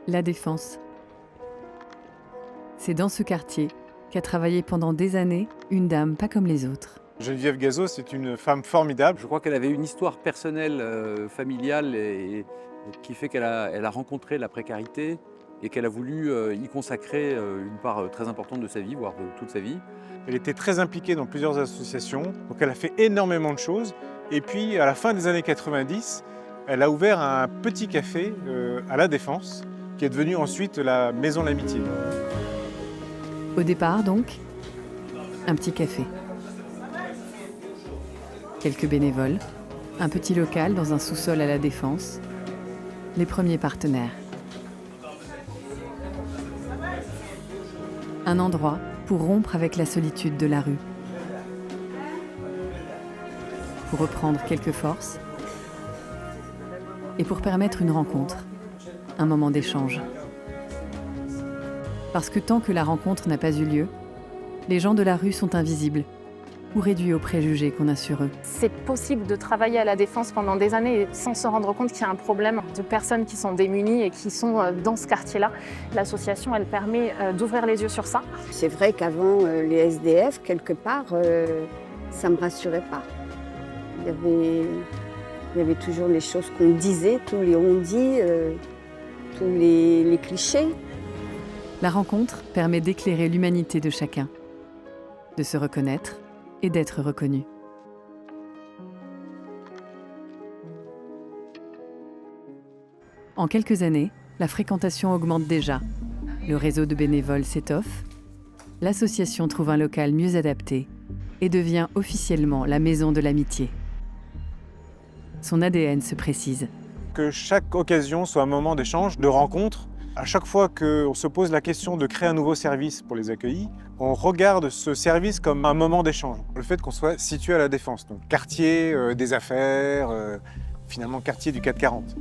La Défense. C'est dans ce quartier qu'a travaillé pendant des années une dame pas comme les autres. Geneviève Gazot, c'est une femme formidable. Je crois qu'elle avait une histoire personnelle, familiale, et qui fait qu'elle a rencontré la précarité et qu'elle a voulu y consacrer une part très importante de sa vie, voire de toute sa vie. Elle était très impliquée dans plusieurs associations, donc elle a fait énormément de choses. Et puis, à la fin des années 90, elle a ouvert un petit café à La Défense, qui est devenu ensuite la Maison de l'Amitié. Au départ, donc, un petit café. Quelques bénévoles, un petit local dans un sous-sol à La Défense, les premiers partenaires. Un endroit pour rompre avec la solitude de la rue. Pour reprendre quelques forces et pour permettre une rencontre, un moment d'échange. Parce que tant que la rencontre n'a pas eu lieu, les gens de la rue sont invisibles ou réduits aux préjugés qu'on a sur eux. C'est possible de travailler à La Défense pendant des années sans se rendre compte qu'il y a un problème de personnes qui sont démunies et qui sont dans ce quartier-là. L'association, elle permet d'ouvrir les yeux sur ça. C'est vrai qu'avant, les SDF, quelque part, ça ne me rassurait pas. Il y avait toujours les choses qu'on disait, tous les on-dit, tous les clichés. La rencontre permet d'éclairer l'humanité de chacun, de se reconnaître et d'être reconnu. En quelques années, la fréquentation augmente déjà. Le réseau de bénévoles s'étoffe, l'association trouve un local mieux adapté et devient officiellement la Maison de l'Amitié. Son ADN se précise. Que chaque occasion soit un moment d'échange, de rencontre. À chaque fois qu'on se pose la question de créer un nouveau service pour les accueillis, on regarde ce service comme un moment d'échange. Le fait qu'on soit situé à La Défense, donc quartier des affaires, finalement quartier du 440.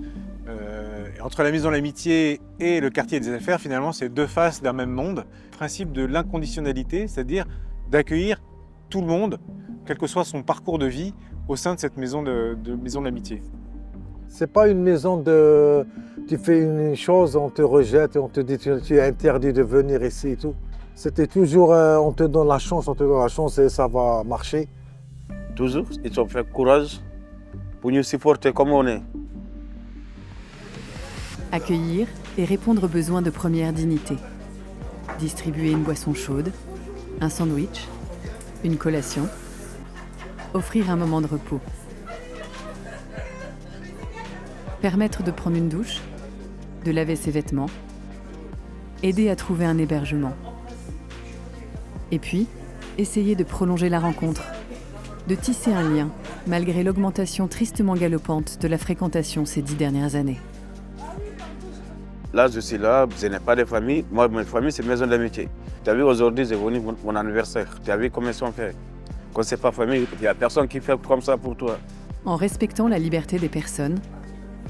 Et entre la Maison de l'Amitié et le quartier des affaires, finalement, c'est deux faces d'un même monde. Le principe de l'inconditionnalité, c'est-à-dire d'accueillir tout le monde, quel que soit son parcours de vie, au sein de cette maison de l'Amitié. C'est pas une maison de... Tu fais une chose, on te rejette et on te dit tu es interdit de venir ici et tout. C'était toujours on te donne la chance et ça va marcher. Toujours, ils ont fait courage pour nous supporter comme on est. Accueillir et répondre aux besoins de première dignité. Distribuer une boisson chaude, un sandwich, une collation. Offrir un moment de repos. Permettre de prendre une douche, de laver ses vêtements, aider à trouver un hébergement. Et puis, essayer de prolonger la rencontre, de tisser un lien, malgré l'augmentation tristement galopante de la fréquentation ces 10 dernières années. Là, je suis là, je n'ai pas de famille. Moi, ma famille, c'est Maison de l'Amitié. Tu as vu, aujourd'hui, j'ai venu mon anniversaire. Tu as vu comment ils sont faits. Quand c'est pas famille, il n'y a personne qui fait comme ça pour toi. En respectant la liberté des personnes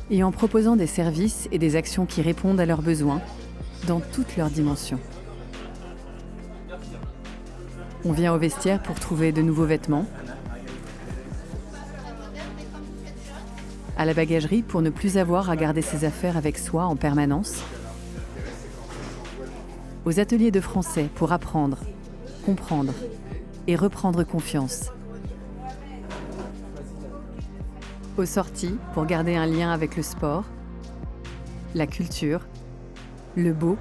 et en proposant des services et des actions qui répondent à leurs besoins dans toutes leurs dimensions. On vient au vestiaire pour trouver de nouveaux vêtements, à la bagagerie pour ne plus avoir à garder ses affaires avec soi en permanence, aux ateliers de français pour apprendre, comprendre et reprendre confiance. Aux sorties pour garder un lien avec le sport, la culture, le beau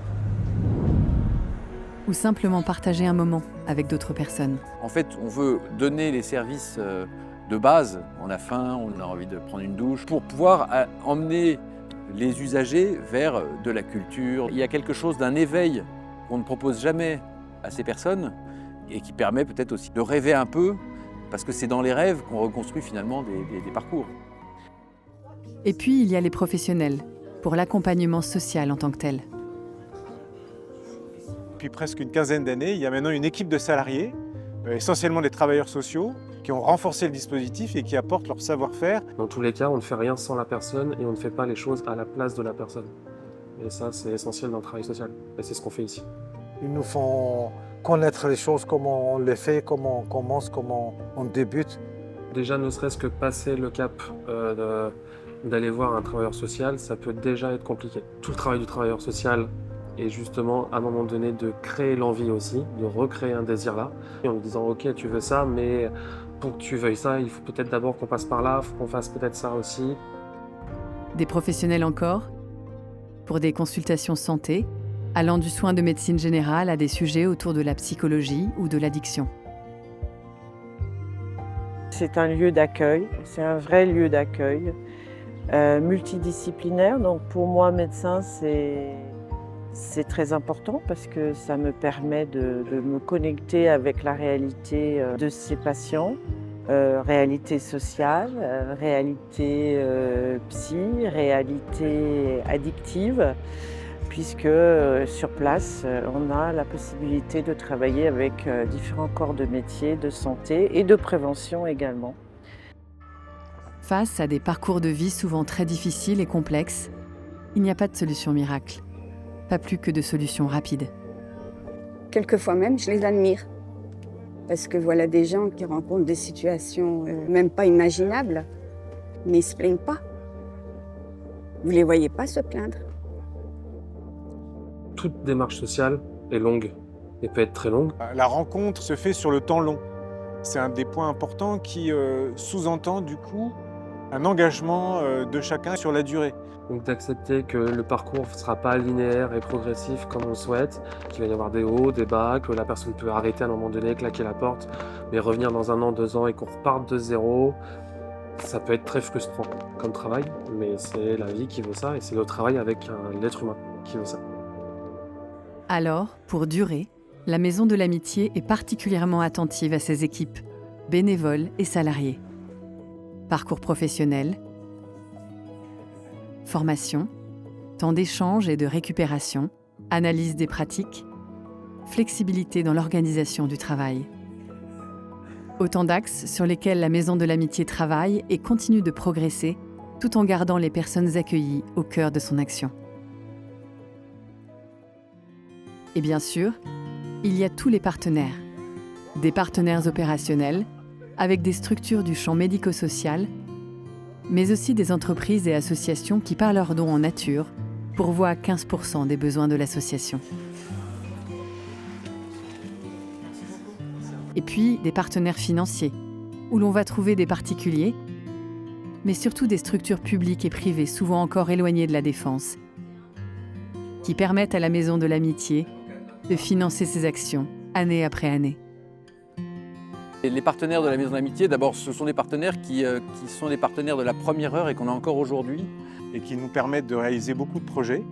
ou simplement partager un moment avec d'autres personnes. En fait, on veut donner les services de base. On a faim, on a envie de prendre une douche, pour pouvoir emmener les usagers vers de la culture. Il y a quelque chose d'un éveil qu'on ne propose jamais à ces personnes et qui permet peut-être aussi de rêver un peu, parce que c'est dans les rêves qu'on reconstruit finalement des parcours. Et puis, il y a les professionnels, pour l'accompagnement social en tant que tel. Depuis presque une quinzaine d'années, il y a maintenant une équipe de salariés, essentiellement des travailleurs sociaux, qui ont renforcé le dispositif et qui apportent leur savoir-faire. Dans tous les cas, on ne fait rien sans la personne et on ne fait pas les choses à la place de la personne. Et ça, c'est essentiel dans le travail social. Et c'est ce qu'on fait ici. Ils nous font connaître les choses, comment on les fait, comment on commence, comment on débute. Déjà, ne serait-ce que passer le cap D'aller voir un travailleur social, ça peut déjà être compliqué. Tout le travail du travailleur social est justement à un moment donné de créer l'envie aussi, de recréer un désir là, et en lui disant ok tu veux ça, mais pour que tu veuilles ça, il faut peut-être d'abord qu'on passe par là, il faut qu'on fasse peut-être ça aussi. Des professionnels encore, pour des consultations santé, allant du soin de médecine générale à des sujets autour de la psychologie ou de l'addiction. C'est un lieu d'accueil, c'est un vrai lieu d'accueil, multidisciplinaire. Donc pour moi, médecin, c'est très important parce que ça me permet de me connecter avec la réalité de ces patients, réalité sociale, réalité psy, réalité addictive, puisque sur place, on a la possibilité de travailler avec différents corps de métier, de santé et de prévention également. Face à des parcours de vie souvent très difficiles et complexes, il n'y a pas de solution miracle, pas plus que de solutions rapides. Quelquefois même, je les admire. Parce que voilà des gens qui rencontrent des situations même pas imaginables, mais ils ne se plaignent pas. Vous ne les voyez pas se plaindre. Toute démarche sociale est longue et peut être très longue. La rencontre se fait sur le temps long. C'est un des points importants qui sous-entend du coup un engagement de chacun sur la durée. Donc d'accepter que le parcours ne sera pas linéaire et progressif comme on le souhaite, qu'il va y avoir des hauts, des bas, que la personne peut arrêter à un moment donné, claquer la porte, mais revenir dans 1 an, 2 ans et qu'on reparte de zéro, ça peut être très frustrant comme travail, mais c'est la vie qui veut ça et c'est le travail avec l'être humain qui veut ça. Alors, pour durer, la Maison de l'Amitié est particulièrement attentive à ses équipes, bénévoles et salariés. Parcours professionnel, formation, temps d'échange et de récupération, analyse des pratiques, flexibilité dans l'organisation du travail. Autant d'axes sur lesquels la Maison de l'Amitié travaille et continue de progresser tout en gardant les personnes accueillies au cœur de son action. Et bien sûr, il y a tous les partenaires. Des partenaires opérationnels, avec des structures du champ médico-social, mais aussi des entreprises et associations qui, par leurs dons en nature, pourvoient 15% des besoins de l'association. Et puis des partenaires financiers, où l'on va trouver des particuliers, mais surtout des structures publiques et privées souvent encore éloignées de la défense, qui permettent à la Maison de l'Amitié de financer ses actions année après année. Et les partenaires de la Maison de l'Amitié, d'abord, ce sont des partenaires qui sont des partenaires de la première heure et qu'on a encore aujourd'hui. Et qui nous permettent de réaliser beaucoup de projets.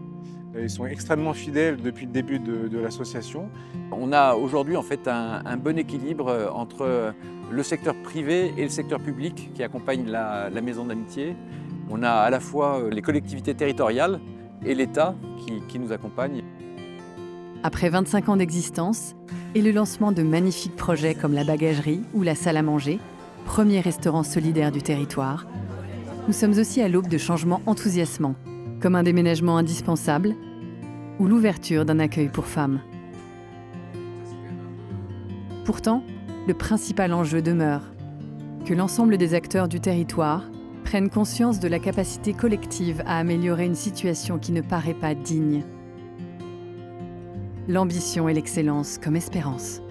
Ils sont extrêmement fidèles depuis le début de l'association. On a aujourd'hui en fait un bon équilibre entre le secteur privé et le secteur public qui accompagne la Maison de l'Amitié. On a à la fois les collectivités territoriales et l'État qui nous accompagnent. Après 25 ans d'existence et le lancement de magnifiques projets comme la bagagerie ou la salle à manger, premier restaurant solidaire du territoire, nous sommes aussi à l'aube de changements enthousiasmants, comme un déménagement indispensable ou l'ouverture d'un accueil pour femmes. Pourtant, le principal enjeu demeure que l'ensemble des acteurs du territoire prennent conscience de la capacité collective à améliorer une situation qui ne paraît pas digne. L'ambition et l'excellence comme espérance.